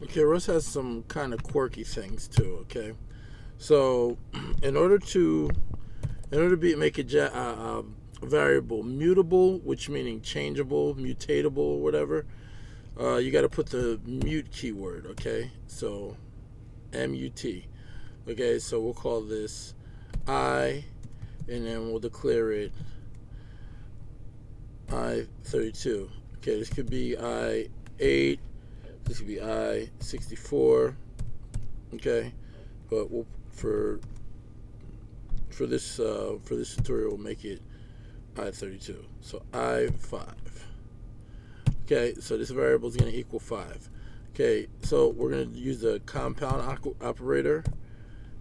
Okay, Rust has some kind of quirky things too. Okay, so in order to make a variable mutable, which meaning changeable, mutatable, whatever, you got to put the mute keyword. Okay, so mut. Okay, so we'll call this I, and then we'll declare it I32. Okay, this could be I8. This could be I64. Okay, but we'll for this tutorial, we'll make it I32. So I5. Okay, so this variable is going to equal 5. Okay, so we're going to use the compound operator.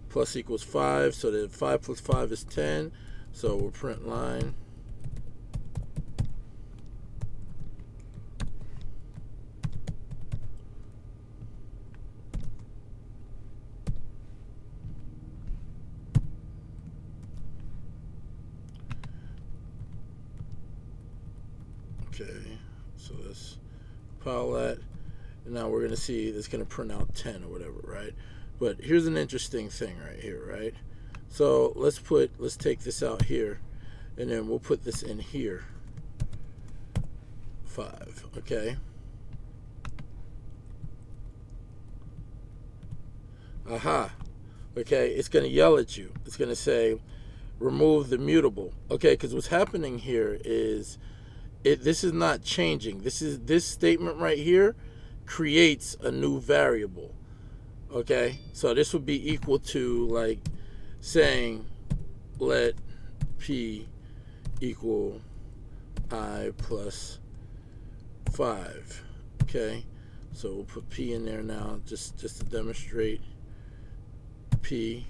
Plus equals 5, so that 5 plus 5 is 10. So we'll print line. Okay, so let's compile that. And now we're going to see it's going to print out 10 or whatever, right? But here's an interesting thing right here, right? So let's take this out here, and then we'll put this in here. 5, okay? Aha. Okay, it's going to yell at you. It's going to say, remove the mutable. Okay, because what's happening here is this is not changing. This statement right here creates a new variable. Okay, so this would be equal to like saying let p equal I plus 5. Okay, so we'll put p in there now just to demonstrate p.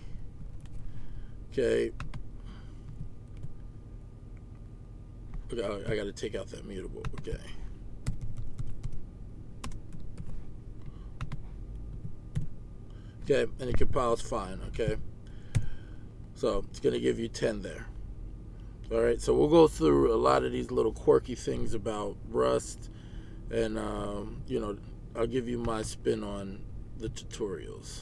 Okay, I got to take out that mutable. Okay. Okay, and it compiles fine. Okay, so it's going to give you 10 there. All right, so we'll go through a lot of these little quirky things about Rust, and I'll give you my spin on the tutorials.